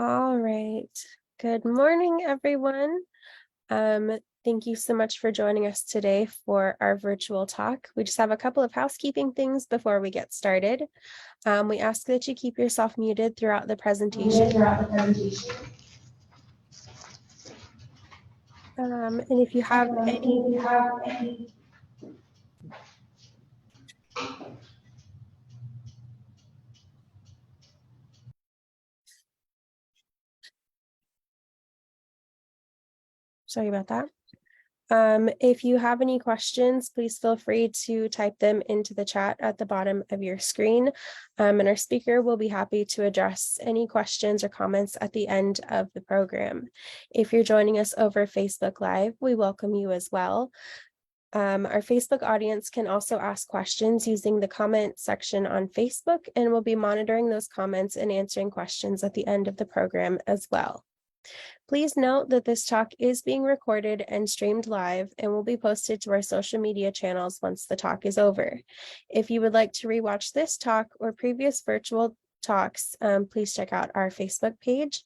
All right. Good morning, everyone. Thank you so much for joining us today for our virtual talk. We just have a couple of housekeeping things before we get started. We ask that you keep yourself muted throughout the presentation. And if you have any sorry about that. If you have any questions, please feel free to type them into the chat at the bottom of your screen. And our speaker will be happy to address any questions or comments at the end of the program. If you're joining us over Facebook Live, we welcome you as well. Our Facebook audience can also ask questions using the comment section on Facebook, and we'll be monitoring those comments and answering questions at the end of the program as well. Please note that this talk is being recorded and streamed live and will be posted to our social media channels once the talk is over. If you would like to rewatch this talk or previous virtual talks, please check out our Facebook page.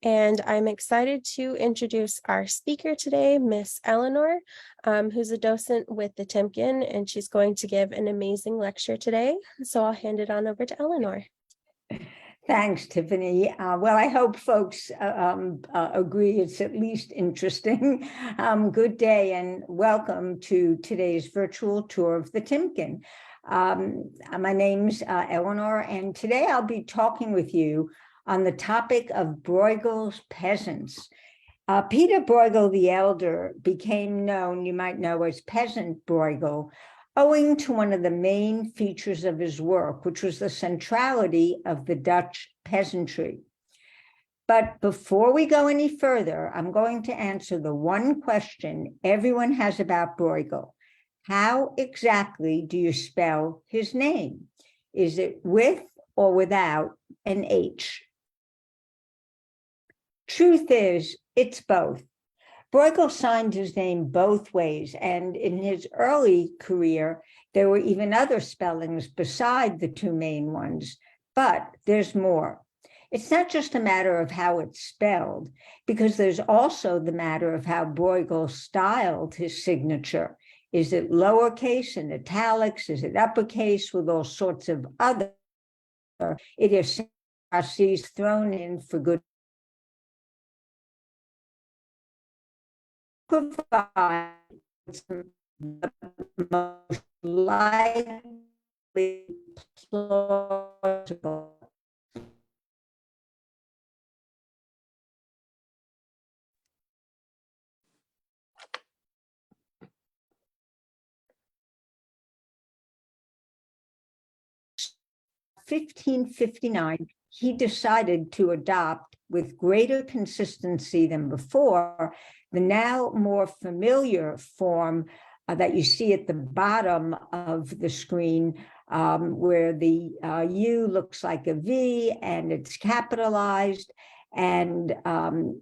And I'm excited to introduce our speaker today, Miss Eleanor, who's a docent with the Timken, and she's going to give an amazing lecture today. So I'll hand it on over to Eleanor. Thanks, Tiffany. Well, I hope folks agree it's at least interesting. Good day and welcome to today's virtual tour of the Timken. My name's Eleanor, and today I'll be talking with you on the topic of Bruegel's Peasants. Pieter Bruegel the Elder became known, you might know, as Peasant Bruegel, owing to one of the main features of his work, which was the centrality of the Dutch peasantry. But before we go any further, I'm going to answer the one question everyone has about Bruegel. How exactly do you spell his name? Is it with or without an H? Truth is, it's both. Bruegel signed his name both ways, and in his early career, there were even other spellings beside the two main ones, but there's more. It's not just a matter of how it's spelled, because there's also the matter of how Bruegel styled his signature. Is it lowercase and italics? Is it uppercase with all sorts of other idiosyncrasies thrown in for good provide the most likely plausible in 1559, he decided to adopt with greater consistency than before the now more familiar form that you see at the bottom of the screen, where the U looks like a V and it's capitalized, and the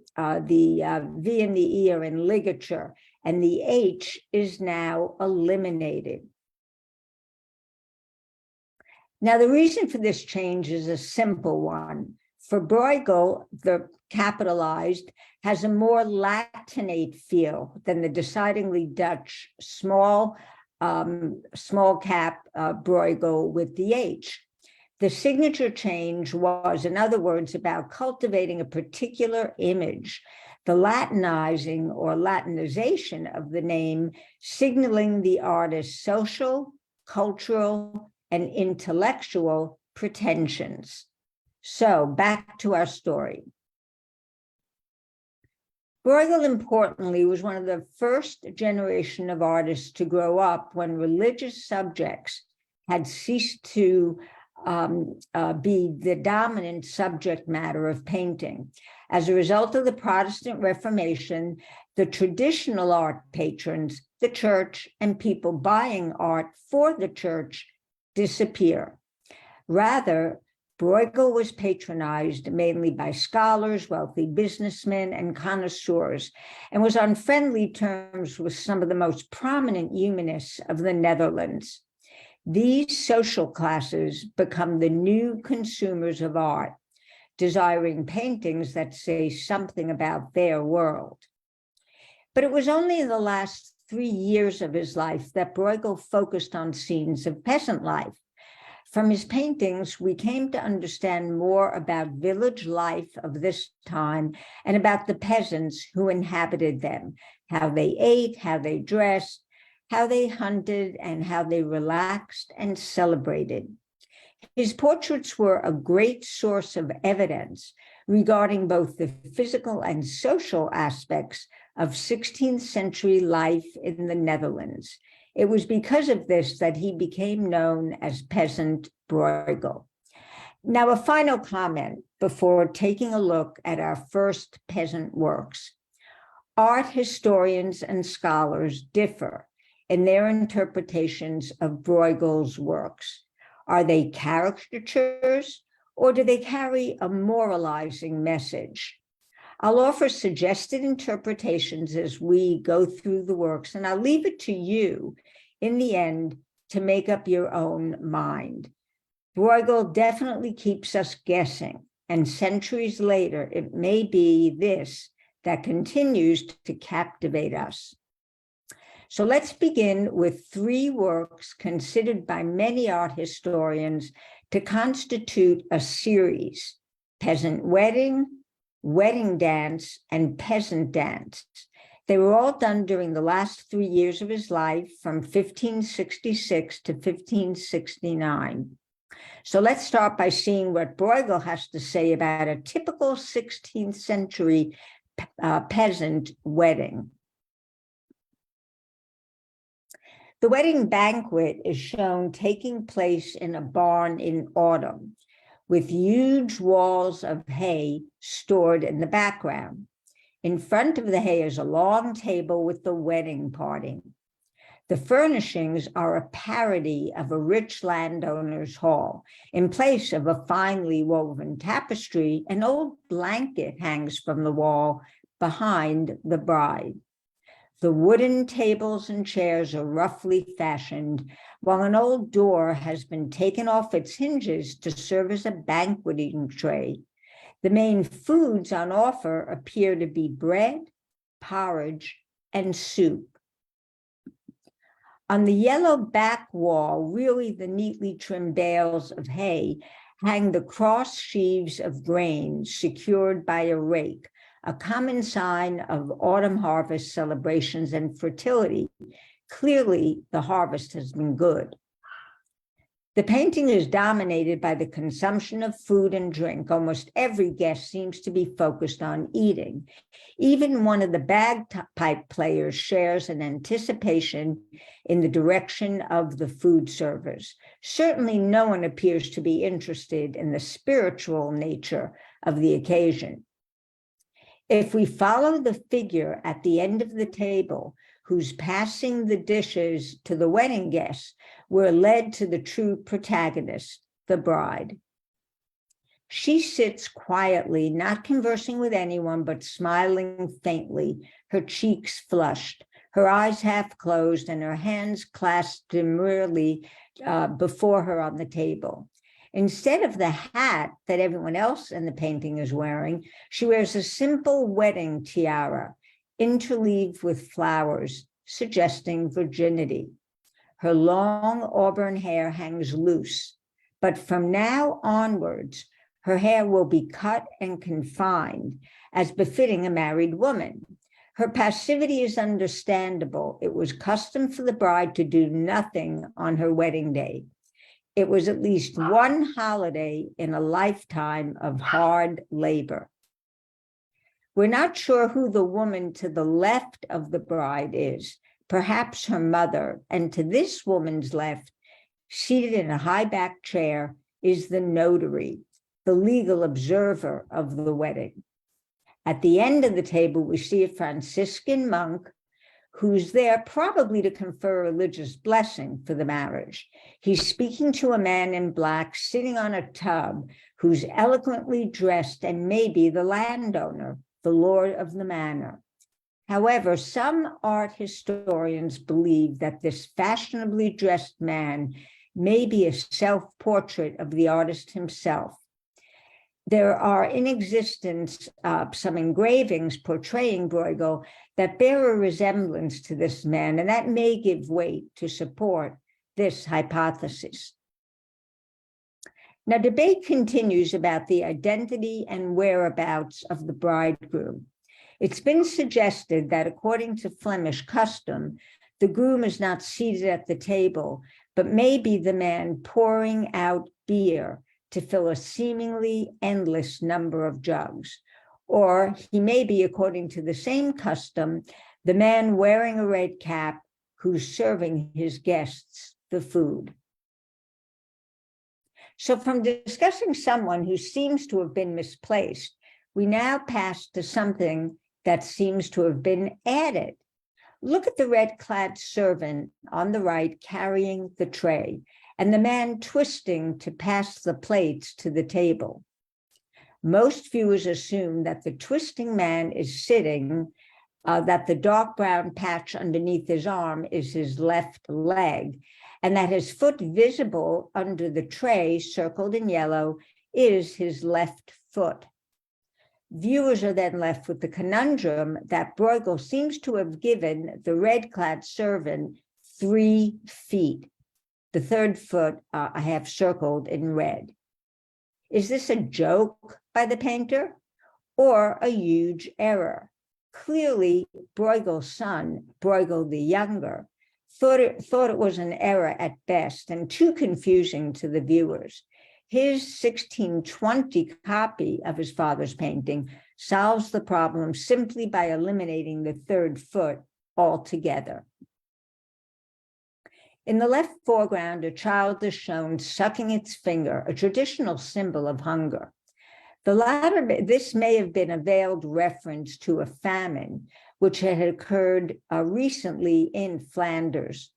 V and the E are in ligature, and the H is now eliminated. Now, the reason for this change is a simple one. For Bruegel, the capitalized has a more Latinate feel than the decidedly Dutch small cap Bruegel with the H. The signature change was, in other words, about cultivating a particular image, the Latinizing or Latinization of the name, signaling the artist's social, cultural, and intellectual pretensions. So back to our story. Bruegel, importantly, was one of the first generation of artists to grow up when religious subjects had ceased to be the dominant subject matter of painting. As a result of the Protestant Reformation, the traditional art patrons, the church, and people buying art for the church disappear. Rather, Bruegel was patronized mainly by scholars, wealthy businessmen, and connoisseurs, and was on friendly terms with some of the most prominent humanists of the Netherlands. These social classes become the new consumers of art. desiring paintings that say something about their world. But it was only in the last 3 years of his life that Bruegel focused on scenes of peasant life. From his paintings, we came to understand more about village life of this time and about the peasants who inhabited them, how they ate, how they dressed, how they hunted, and how they relaxed and celebrated. His portraits were a great source of evidence regarding both the physical and social aspects of 16th century life in the Netherlands. It was because of this that he became known as Peasant Bruegel. Now, a final comment before taking a look at our first peasant works. Art historians and scholars differ in their interpretations of Bruegel's works. Are they caricatures, or do they carry a moralizing message? I'll offer suggested interpretations as we go through the works, and I'll leave it to you in the end to make up your own mind. Bruegel definitely keeps us guessing, and centuries later, it may be this that continues to captivate us. So let's begin with 3 works considered by many art historians to constitute a series: Peasant Wedding, Wedding Dance, and Peasant Dance. They were all done during the last 3 years of his life, from 1566 to 1569. So let's start by seeing what Bruegel has to say about a typical 16th century peasant wedding. The wedding banquet is shown taking place in a barn in autumn, with huge walls of hay stored in the background. In front of the hay is a long table with the wedding party. The furnishings are a parody of a rich landowner's hall. In place of a finely woven tapestry, an old blanket hangs from the wall behind the bride. The wooden tables and chairs are roughly fashioned, while an old door has been taken off its hinges to serve as a banqueting tray. The main foods on offer appear to be bread, porridge, and soup. On the yellow back wall, really the neatly trimmed bales of hay, hang the cross sheaves of grain secured by a rake, a common sign of autumn harvest celebrations and fertility. Clearly, the harvest has been good. The painting is dominated by the consumption of food and drink. Almost every guest seems to be focused on eating. Even one of the bagpipe players shares an anticipation in the direction of the food servers. Certainly, no one appears to be interested in the spiritual nature of the occasion. If we follow the figure at the end of the table, who's passing the dishes to the wedding guests, we're led to the true protagonist, the bride. She sits quietly, not conversing with anyone, but smiling faintly, her cheeks flushed, her eyes half closed, and her hands clasped demurely before her on the table. Instead of the hat that everyone else in the painting is wearing, she wears a simple wedding tiara, interleaved with flowers, suggesting virginity. Her long auburn hair hangs loose, but from now onwards, her hair will be cut and confined, as befitting a married woman. Her passivity is understandable. It was custom for the bride to do nothing on her wedding day. It was at least one holiday in a lifetime of hard labor. We're not sure who the woman to the left of the bride is, perhaps her mother, and to this woman's left, seated in a high-backed chair, is the notary, the legal observer of the wedding. At the end of the table, we see a Franciscan monk who's there probably to confer a religious blessing for the marriage. He's speaking to a man in black sitting on a tub who's eloquently dressed and maybe the landowner, the lord of the manor. However, some art historians believe that this fashionably dressed man may be a self-portrait of the artist himself. There are in existence some engravings portraying Bruegel that bear a resemblance to this man, and that may give weight to support this hypothesis. Now, debate continues about the identity and whereabouts of the bridegroom. It's been suggested that according to Flemish custom, the groom is not seated at the table, but may be the man pouring out beer to fill a seemingly endless number of jugs. Or he may be, according to the same custom, the man wearing a red cap who's serving his guests the food. So from discussing someone who seems to have been misplaced, we now pass to something that seems to have been added. Look at the red-clad servant on the right carrying the tray, and the man twisting to pass the plates to the table. Most viewers assume that the twisting man is sitting, that the dark brown patch underneath his arm is his left leg, and that his foot visible under the tray circled in yellow is his left foot. Viewers are then left with the conundrum that Bruegel seems to have given the red-clad servant 3 feet. The third foot I have circled in red. Is this a joke by the painter or a huge error? Clearly, Bruegel's son, Bruegel the Younger, thought it was an error at best and too confusing to the viewers. His 1620 copy of his father's painting solves the problem simply by eliminating the third foot altogether. In the left foreground, a child is shown sucking its finger, a traditional symbol of hunger. This may have been a veiled reference to a famine, which had occurred recently in Flanders.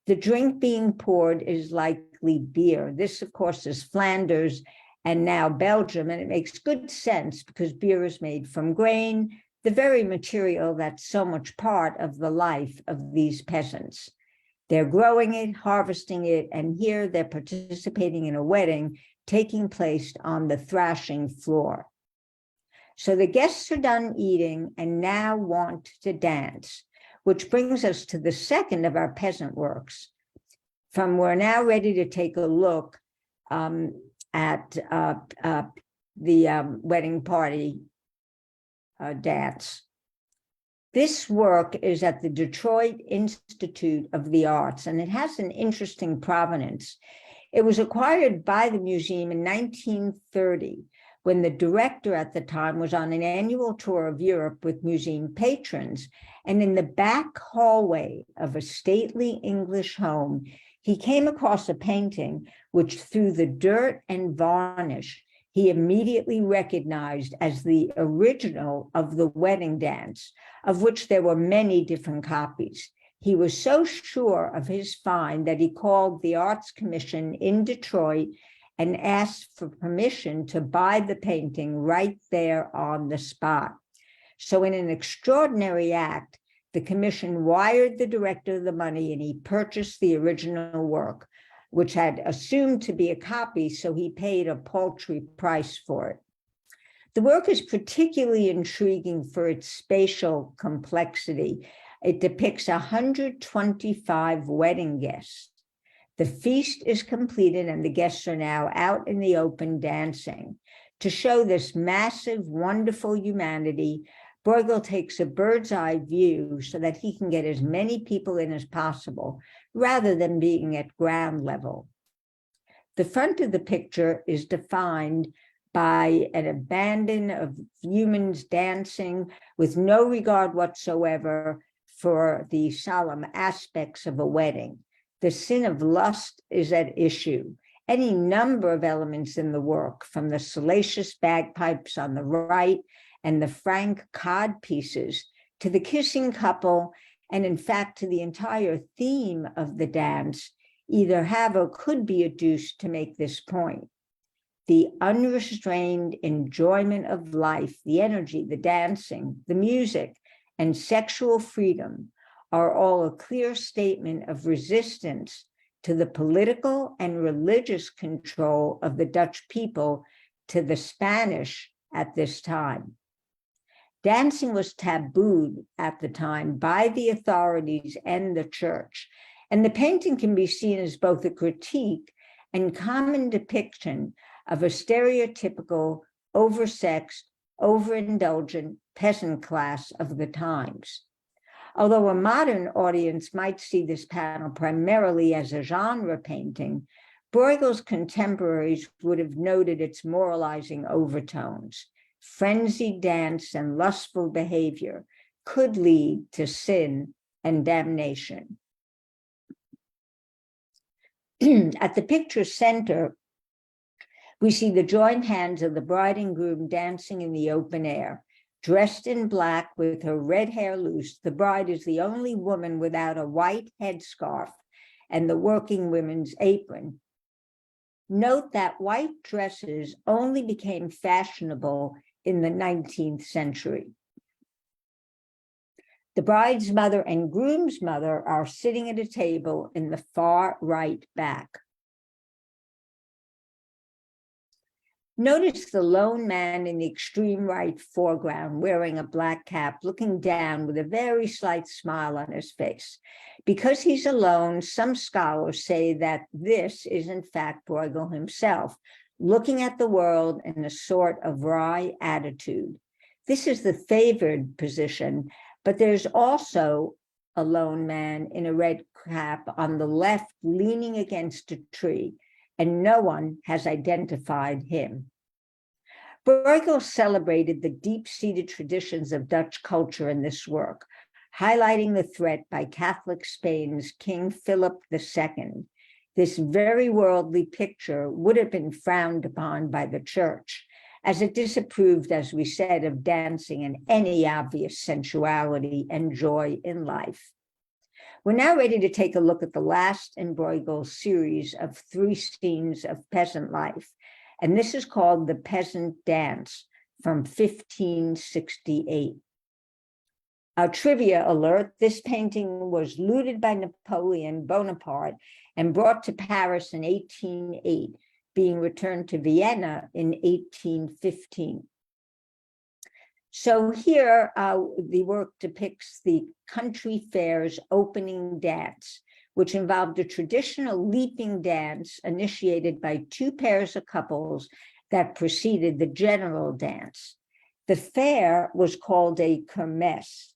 The drink being poured is likely beer. This, of course, is Flanders and now Belgium, and it makes good sense because beer is made from grain, the very material that's so much part of the life of these peasants. They're growing it, harvesting it, and here they're participating in a wedding taking place on the thrashing floor. So the guests are done eating and now want to dance, which brings us to the second of our peasant works. We're now ready to take a look at the wedding party dance. This work is at the Detroit Institute of the Arts, and it has an interesting provenance. It was acquired by the museum in 1930, when the director at the time was on an annual tour of Europe with museum patrons, and in the back hallway of a stately English home, he came across a painting which, through the dirt and varnish, he immediately recognized as the original of the wedding dance, of which there were many different copies. He was so sure of his find that he called the Arts Commission in Detroit and asked for permission to buy the painting right there on the spot. So in an extraordinary act, the commission wired the director the money and he purchased the original work, which had assumed to be a copy, so he paid a paltry price for it. The work is particularly intriguing for its spatial complexity. It depicts 125 wedding guests. The feast is completed and the guests are now out in the open dancing. To show this massive, wonderful humanity, Bruegel takes a bird's eye view so that he can get as many people in as possible, rather than being at ground level. The front of the picture is defined by an abandon of humans dancing with no regard whatsoever for the solemn aspects of a wedding. The sin of lust is at issue. Any number of elements in the work, from the salacious bagpipes on the right and the frank cod pieces to the kissing couple, and in fact to the entire theme of the dance, either have or could be adduced to make this point. The unrestrained enjoyment of life, the energy, the dancing, the music, and sexual freedom are all a clear statement of resistance to the political and religious control of the Dutch people to the Spanish at this time. Dancing was tabooed at the time by the authorities and the church, and the painting can be seen as both a critique and common depiction of a stereotypical, oversexed, overindulgent peasant class of the times. Although a modern audience might see this panel primarily as a genre painting, Bruegel's contemporaries would have noted its moralizing overtones. Frenzied dance and lustful behavior could lead to sin and damnation. At the picture's center, we see the joined hands of the bride and groom dancing in the open air. Dressed in black with her red hair loose, the bride is the only woman without a white headscarf and the working women's apron. Note that white dresses only became fashionable in the 19th century. The bride's mother and groom's mother are sitting at a table in the far right back. Notice the lone man in the extreme right foreground wearing a black cap, looking down with a very slight smile on his face. Because he's alone, some scholars say that this is in fact Bruegel himself, looking at the world in a sort of wry attitude. This is the favored position, but there's also a lone man in a red cap on the left leaning against a tree, and no one has identified him. Bruegel celebrated the deep-seated traditions of Dutch culture in this work, highlighting the threat by Catholic Spain's King Philip II. This very worldly picture would have been frowned upon by the church, as it disapproved, as we said, of dancing and any obvious sensuality and joy in life. We're now ready to take a look at the last in Bruegel's series of 3 scenes of peasant life, and this is called the Peasant Dance from 1568. A trivia alert, this painting was looted by Napoleon Bonaparte and brought to Paris in 1808, being returned to Vienna in 1815. So here, the work depicts the country fair's opening dance, which involved a traditional leaping dance initiated by 2 pairs of couples that preceded the general dance. The fair was called a kermesse.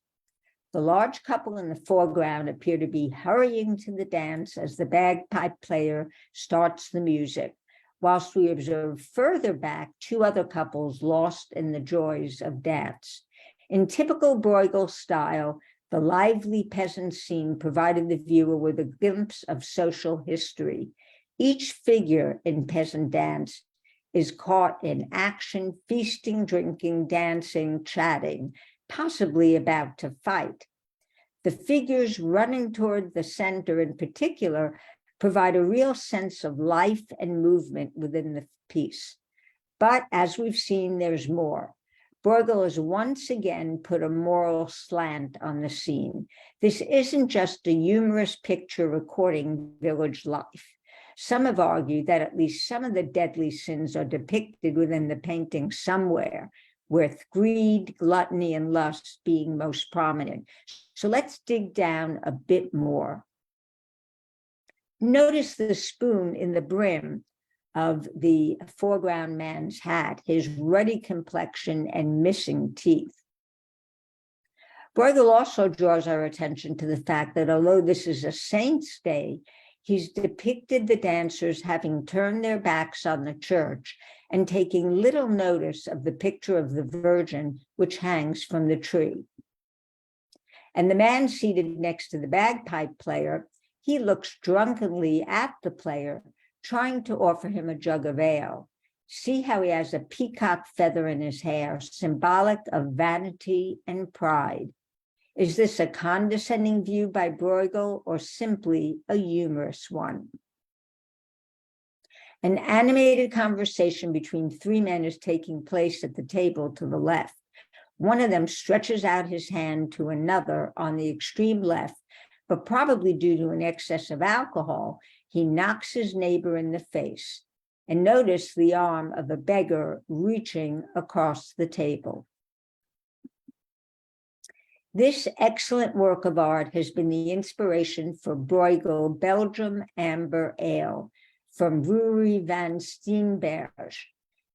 The large couple in the foreground appear to be hurrying to the dance as the bagpipe player starts the music, whilst we observe further back 2 other couples lost in the joys of dance. In typical Bruegel style, the lively peasant scene provided the viewer with a glimpse of social history. Each figure in peasant dance is caught in action, feasting, drinking, dancing, chatting, possibly about to fight. The figures running toward the center in particular provide a real sense of life and movement within the piece. But as we've seen, there's more. Bruegel has once again put a moral slant on the scene. This isn't just a humorous picture recording village life. Some have argued that at least some of the deadly sins are depicted within the painting somewhere, with greed, gluttony, and lust being most prominent. So let's dig down a bit more. Notice the spoon in the brim of the foreground man's hat, his ruddy complexion and missing teeth. Bruegel also draws our attention to the fact that although this is a saint's day, he's depicted the dancers having turned their backs on the church and taking little notice of the picture of the Virgin which hangs from the tree. And the man seated next to the bagpipe player, he looks drunkenly at the player, trying to offer him a jug of ale. See how he has a peacock feather in his hair, symbolic of vanity and pride. Is this a condescending view by Bruegel or simply a humorous one? An animated conversation between 3 men is taking place at the table to the left. One of them stretches out his hand to another on the extreme left, but probably due to an excess of alcohol, he knocks his neighbor in the face. and notice the arm of a beggar reaching across the table. This excellent work of art has been the inspiration for Bruegel Belgium Amber Ale from Brewery van Steenberg.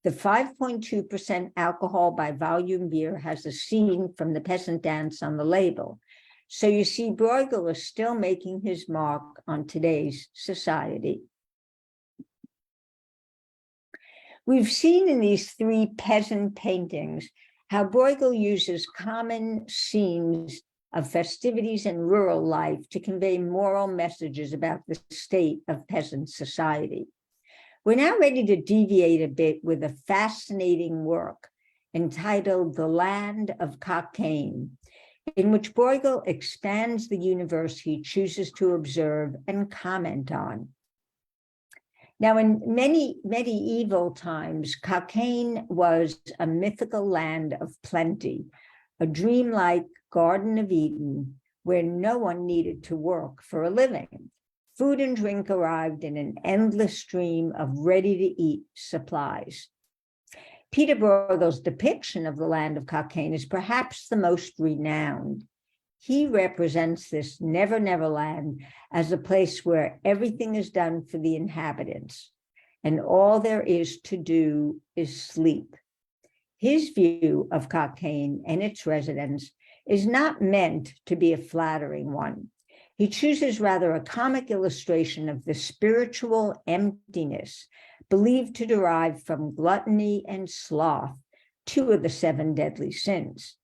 The 5.2% alcohol by volume beer has a scene from the peasant dance on the label. So you see, Bruegel is still making his mark on today's society. We've seen in these three peasant paintings how Bruegel uses common scenes of festivities and rural life to convey moral messages about the state of peasant society. We're now ready to deviate a bit with a fascinating work entitled The Land of Cockaigne, in which Bruegel expands the universe he chooses to observe and comment on. Now, in many medieval times, Cockaigne was a mythical land of plenty, a dreamlike Garden of Eden where no one needed to work for a living. Food and drink arrived in an endless stream of ready-to-eat supplies. Pieter Bruegel's depiction of the land of Cockaigne is perhaps the most renowned. He represents this never, never land as a place where everything is done for the inhabitants, and all there is to do is sleep. His view of Cockaigne and its residents is not meant to be a flattering one. He chooses rather a comic illustration of the spiritual emptiness believed to derive from gluttony and sloth, two of the 7 deadly sins.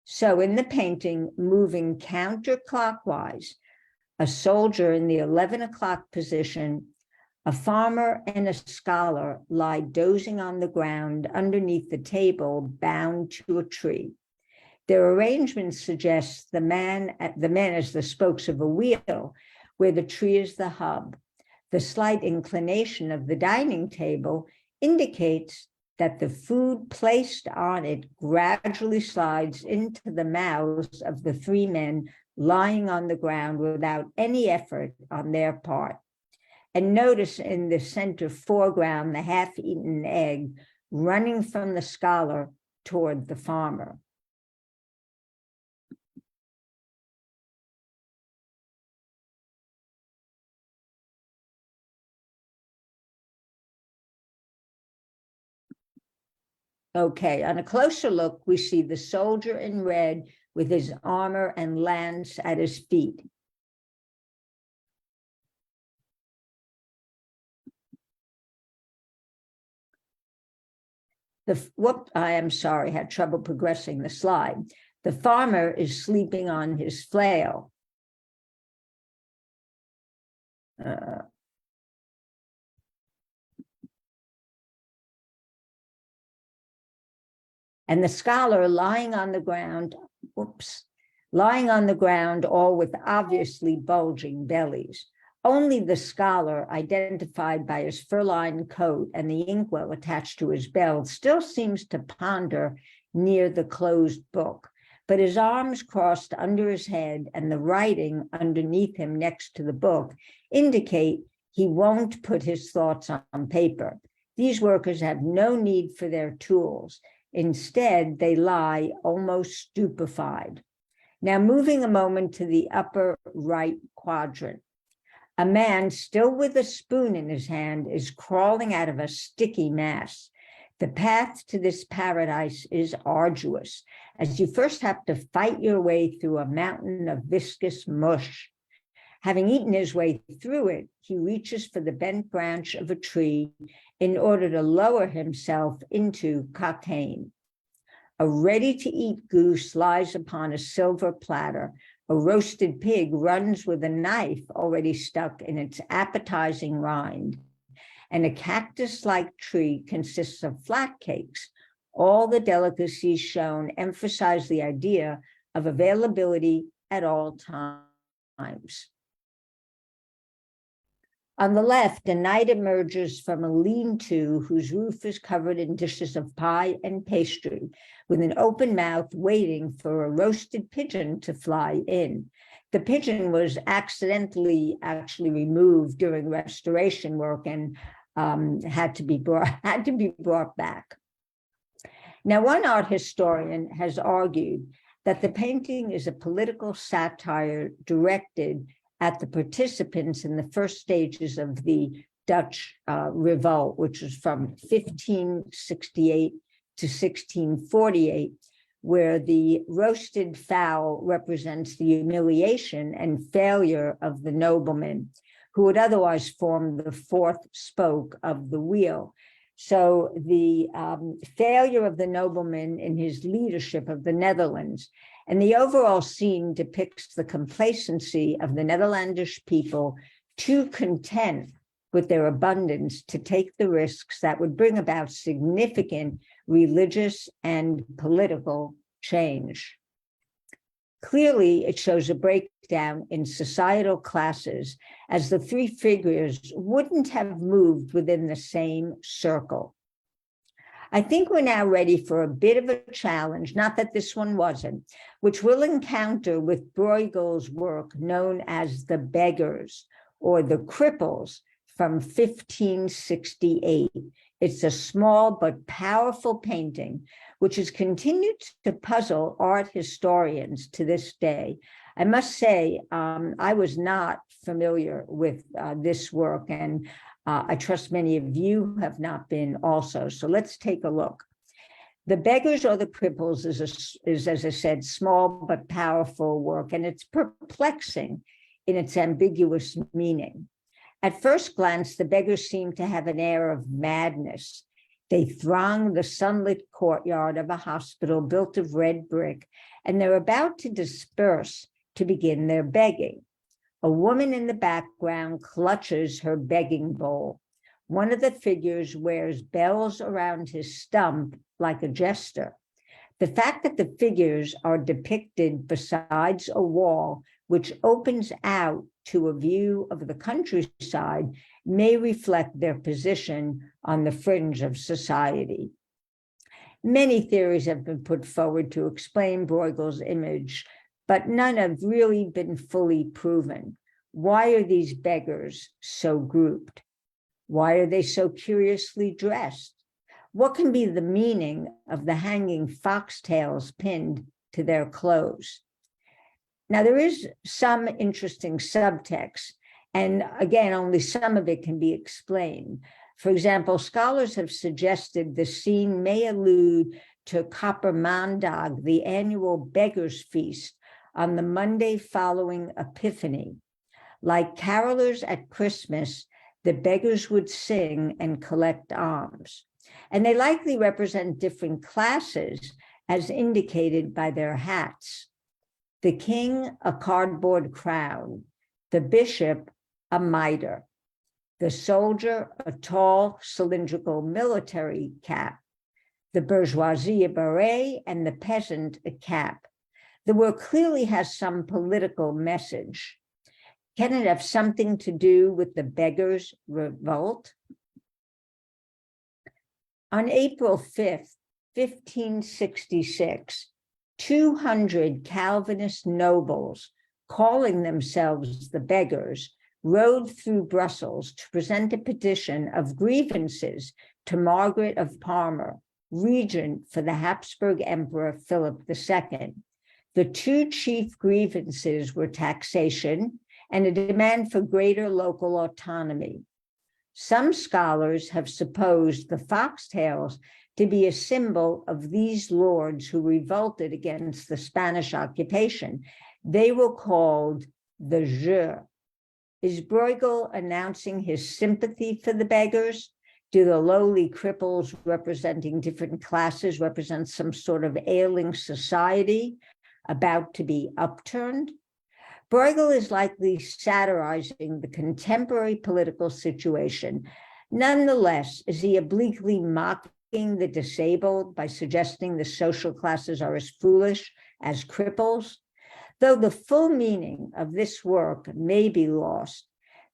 So in the painting, moving counterclockwise, a soldier in the 11 o'clock position, a farmer and a scholar lie dozing on the ground underneath the table bound to a tree. Their arrangement suggests the man as the spokes of a wheel, where the tree is the hub. The slight inclination of the dining table indicates that the food placed on it gradually slides into the mouths of the 3 men lying on the ground without any effort on their part. And notice in the center foreground, the half-eaten egg running from the scholar toward the farmer. Okay, on a closer look, we see the soldier in red with his armor and lance at his feet. I am sorry, had trouble progressing the slide. The farmer is sleeping on his flail. And the scholar lying on the ground, all with obviously bulging bellies. Only the scholar, identified by his fur-lined coat and the inkwell attached to his belt, still seems to ponder near the closed book, but his arms crossed under his head and the writing underneath him next to the book indicate he won't put his thoughts on paper. These workers have no need for their tools. Instead, they lie almost stupefied. Now, moving a moment to the upper right quadrant, a man still with a spoon in his hand is crawling out of a sticky mass. The path to this paradise is arduous, as you first have to fight your way through a mountain of viscous mush. Having eaten his way through it, he reaches for the bent branch of a tree in order to lower himself into Cockaigne. A ready-to-eat goose lies upon a silver platter. A roasted pig runs with a knife already stuck in its appetizing rind. And a cactus-like tree consists of flat cakes. All the delicacies shown emphasize the idea of availability at all times. On the left, a knight emerges from a lean-to whose roof is covered in dishes of pie and pastry, with an open mouth waiting for a roasted pigeon to fly in. The pigeon was accidentally removed during restoration work, and had to be brought back. Now, one art historian has argued that the painting is a political satire directed at the participants in the first stages of the Dutch revolt, which was from 1568 to 1648, where the roasted fowl represents the humiliation and failure of the nobleman who would otherwise form the fourth spoke of the wheel. So the failure of the nobleman in his leadership of the Netherlands, and the overall scene depicts the complacency of the Netherlandish people, too content with their abundance to take the risks that would bring about significant religious and political change. Clearly, it shows a breakdown in societal classes, as the three figures wouldn't have moved within the same circle. I think we're now ready for a bit of a challenge, not that this one wasn't, which we'll encounter with Bruegel's work known as The Beggars, or The Cripples, from 1568. It's a small but powerful painting, which has continued to puzzle art historians to this day. I must say, I was not familiar with this work, and I trust many of you have not been also. So let's take a look. The Beggars or the Cripples is, as I said, small but powerful work, and it's perplexing in its ambiguous meaning. At first glance, the beggars seem to have an air of madness. They throng the sunlit courtyard of a hospital built of red brick, and they're about to disperse to begin their begging. A woman in the background clutches her begging bowl. One of the figures wears bells around his stump like a jester. The fact that the figures are depicted besides a wall which opens out to a view of the countryside may reflect their position on the fringe of society. Many theories have been put forward to explain Bruegel's image, but none have really been fully proven. Why are these beggars so grouped? Why are they so curiously dressed? What can be the meaning of the hanging foxtails pinned to their clothes? Now, there is some interesting subtext, and again, only some of it can be explained. For example, scholars have suggested the scene may allude to Koppermaandag, the annual beggars' feast on the Monday following Epiphany. Like carolers at Christmas, the beggars would sing and collect alms, and they likely represent different classes as indicated by their hats. The king, a cardboard crown, the bishop, a mitre, the soldier, a tall cylindrical military cap, the bourgeoisie, a beret, and the peasant, a cap. The work clearly has some political message. Can it have something to do with the beggars' revolt? On April 5th, 1566, 200 Calvinist nobles, calling themselves the Beggars, rode through Brussels to present a petition of grievances to Margaret of Parma, regent for the Habsburg Emperor Philip II. The two chief grievances were taxation and a demand for greater local autonomy. Some scholars have supposed the foxtails to be a symbol of these lords who revolted against the Spanish occupation. They were called the Jeux. Is Bruegel announcing his sympathy for the beggars? Do the lowly cripples representing different classes represent some sort of ailing society about to be upturned? Bruegel is likely satirizing the contemporary political situation. Nonetheless, is he obliquely mocking the disabled by suggesting the social classes are as foolish as cripples? Though the full meaning of this work may be lost,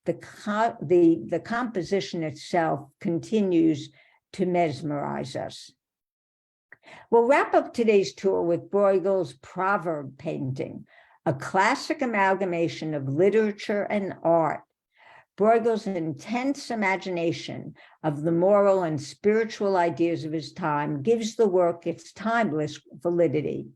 the composition itself continues to mesmerize us. We'll wrap up today's tour with Bruegel's proverb painting, a classic amalgamation of literature and art. Bruegel's intense imagination of the moral and spiritual ideas of his time gives the work its timeless validity.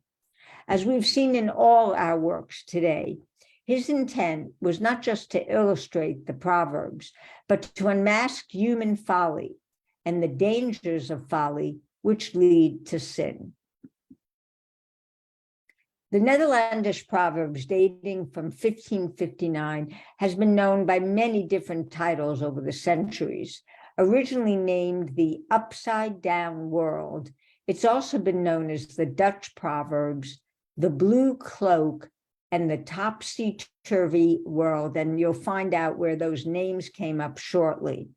As we've seen in all our works today, his intent was not just to illustrate the Proverbs, but to unmask human folly and the dangers of folly which lead to sin. The Netherlandish Proverbs, dating from 1559, has been known by many different titles over the centuries. Originally named the upside-down world, it's also been known as the Dutch Proverbs, the blue cloak, and the topsy-turvy world, and you'll find out where those names came up shortly.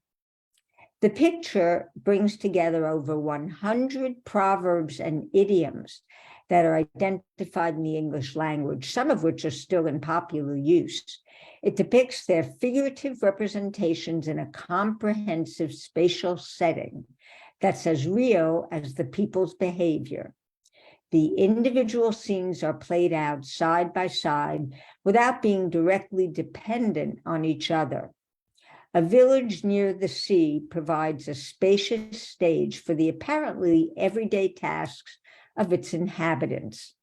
The picture brings together over 100 proverbs and idioms that are identified in the English language, some of which are still in popular use. It depicts their figurative representations in a comprehensive spatial setting that's as real as the people's behavior. The individual scenes are played out side by side without being directly dependent on each other. A village near the sea provides a spacious stage for the apparently everyday tasks of its inhabitants.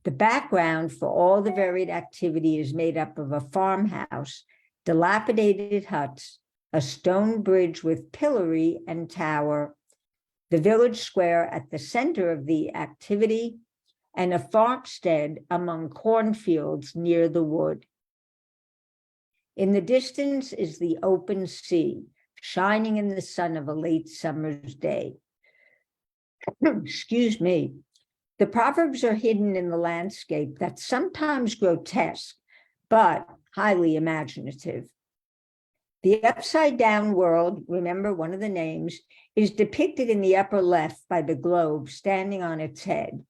The background for all the varied activity is made up of a farmhouse, dilapidated huts, a stone bridge with pillory and tower, the village square at the center of the activity, and a farmstead among cornfields near the wood. In the distance is the open sea, shining in the sun of a late summer's day. Excuse me. The proverbs are hidden in the landscape that's sometimes grotesque, but highly imaginative. The upside-down world, remember one of the names, is depicted in the upper left by the globe standing on its head.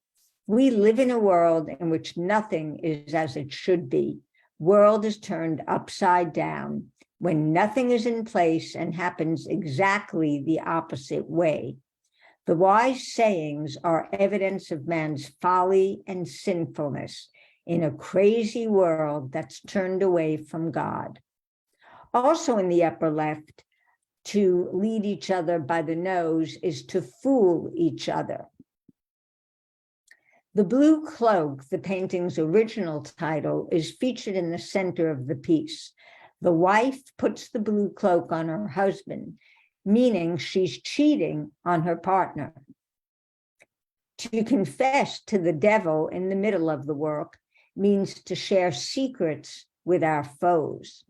We live in a world in which nothing is as it should be. World is turned upside down when nothing is in place and happens exactly the opposite way. The wise sayings are evidence of man's folly and sinfulness in a crazy world that's turned away from God. Also in the upper left, to lead each other by the nose is to fool each other. The blue cloak, the painting's original title, is featured in the center of the piece. The wife puts the blue cloak on her husband, meaning she's cheating on her partner. To confess to the devil in the middle of the work means to share secrets with our foes.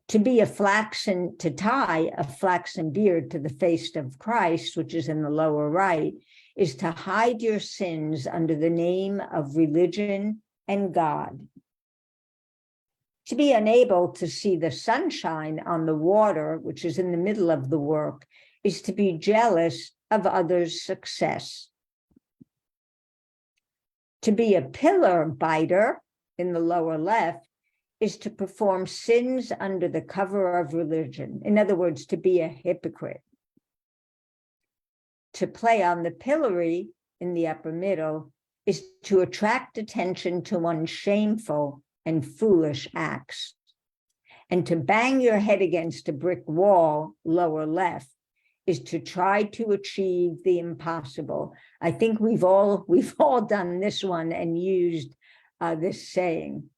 To tie a flaxen beard to the face of Christ, which is in the lower right, is to hide your sins under the name of religion and God. To be unable to see the sunshine on the water, which is in the middle of the work, is to be jealous of others' success. To be a pillar biter in the lower left is to perform sins under the cover of religion. In other words, to be a hypocrite. To play on the pillory in the upper middle is to attract attention to one's shameful and foolish acts. And to bang your head against a brick wall, lower left, is to try to achieve the impossible. I think we've all done this one and used this saying.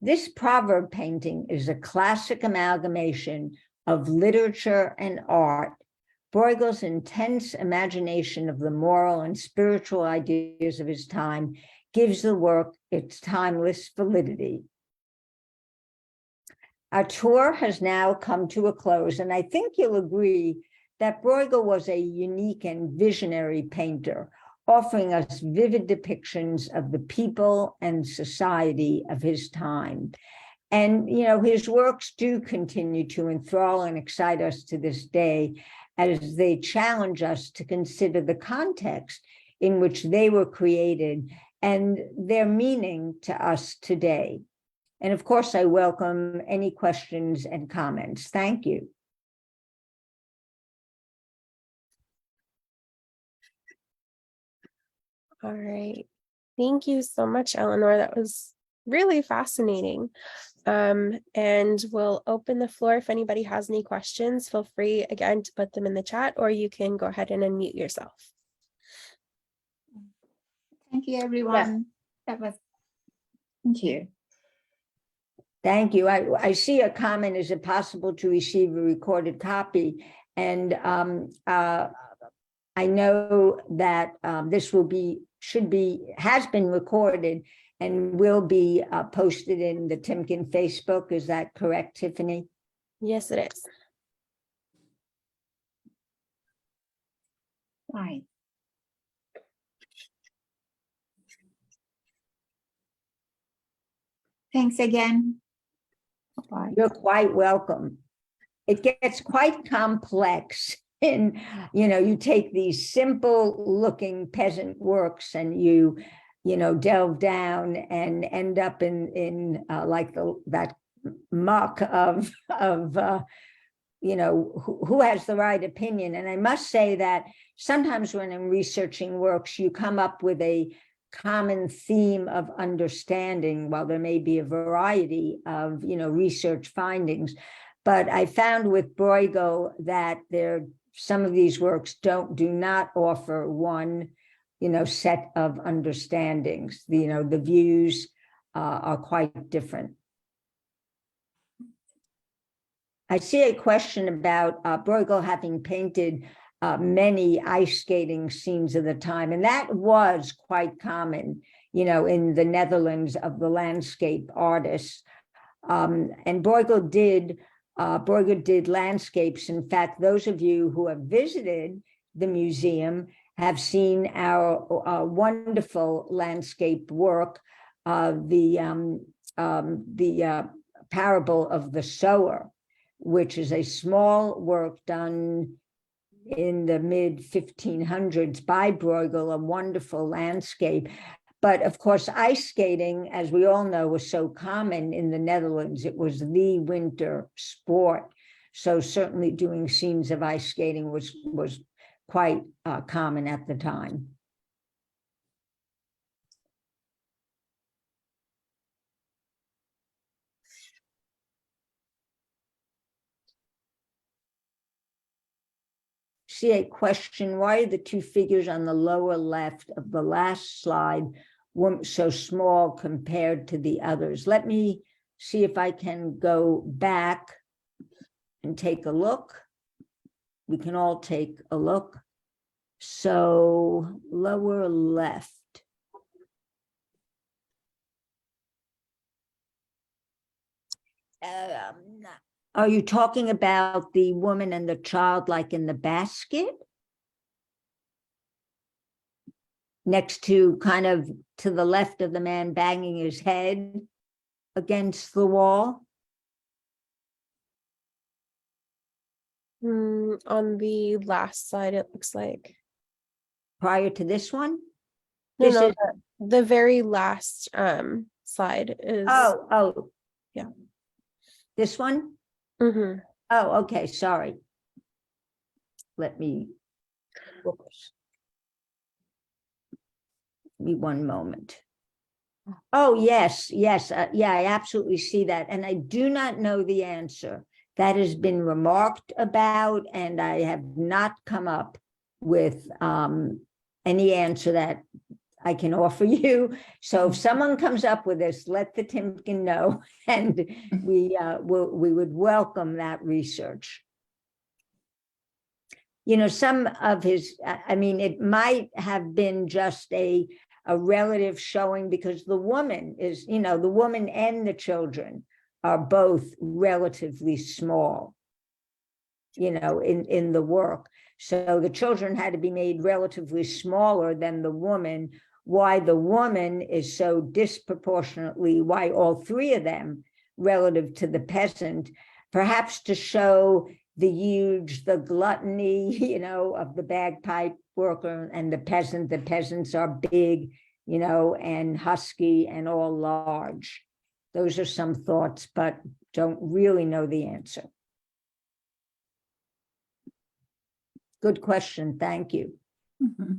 This proverb painting is a classic amalgamation of literature and art. Bruegel's intense imagination of the moral and spiritual ideas of his time gives the work its timeless validity. Our tour has now come to a close, and I think you'll agree that Bruegel was a unique and visionary painter, offering us vivid depictions of the people and society of his time. And, you know, his works do continue to enthrall and excite us to this day as they challenge us to consider the context in which they were created and their meaning to us today. And of course, I welcome any questions and comments. Thank you. All right. Thank you so much, Eleanor. That was really fascinating. And we'll open the floor. If anybody has any questions, feel free again to put them in the chat, or you can go ahead and unmute yourself. Thank you, everyone. That was, thank you. Thank you. I see a comment, is it possible to receive a recorded copy? And I know that this has been recorded and will be posted in the Timken Facebook. Is that correct, Tiffany? Yes, it is. Right. Thanks again. Bye. You're quite welcome. It gets quite complex. And, you take these simple looking peasant works and you delve down and end up in like that muck of who has the right opinion. And I must say that sometimes when I'm researching works, you come up with a common theme of understanding, while there may be a variety of research findings. But I found with Bruegel that some of these works do not offer one set of understandings. The views are quite different. I see a question about Bruegel having painted many ice skating scenes of the time, and that was quite common, in the Netherlands, of the landscape artists. And Bruegel did landscapes. In fact, those of you who have visited the museum have seen our wonderful landscape work, the Parable of the Sower, which is a small work done in the mid-1500s by Bruegel, a wonderful landscape. But of course, ice skating, as we all know, was so common in the Netherlands. It was the winter sport. So certainly doing scenes of ice skating was quite common at the time. See a question: why are the two figures on the lower left of the last slide so small compared to the others? Let me see if I can go back and take a look. We can all take a look. So lower left. Are you talking about the woman and the child like in the basket? Next to, kind of to the left of the man banging his head against the wall? On the last slide, it looks like. Prior to this one? No, no, the very last slide is. Oh. Yeah. This one? Mm-hmm. Oh, okay, sorry. Let me focus. Give me one moment. Oh, yes. Yeah, I absolutely see that. And I do not know the answer. That has been remarked about, and I have not come up with any answer that I can offer you. So if someone comes up with this, let the Timken know, and we would welcome that research. Some of his, it might have been just a relative showing, because the woman is, the woman and the children are both relatively small, in the work. So the children had to be made relatively smaller than the woman. Why the woman is so disproportionately, why all three of them relative to the peasant, perhaps to show the gluttony, of the bagpipe worker and the peasant. The peasants are big, and husky and all large. Those are some thoughts, but don't really know the answer. Good question. Thank you. Mm-hmm.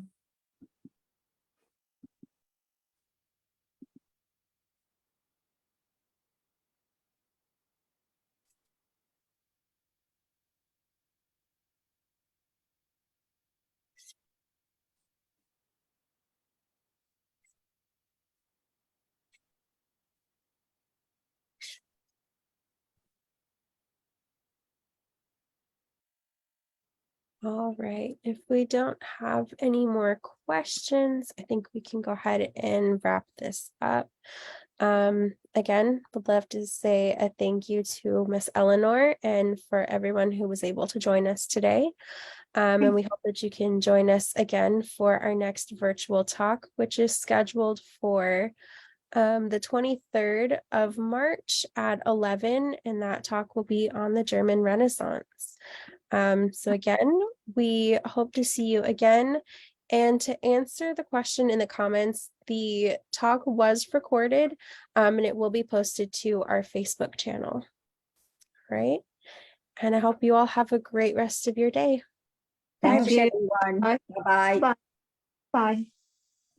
All right, if we don't have any more questions, I think we can go ahead and wrap this up. Again, would love to say a thank you to Miss Eleanor and for everyone who was able to join us today. And we hope that you can join us again for our next virtual talk, which is scheduled for the 23rd of March at 11, and that talk will be on the German Renaissance. So again, we hope to see you again. And to answer the question in the comments, the talk was recorded, and it will be posted to our Facebook channel. All right. And I hope you all have a great rest of your day. Thanks, you. everyone. Bye. Bye-bye. Bye. Bye.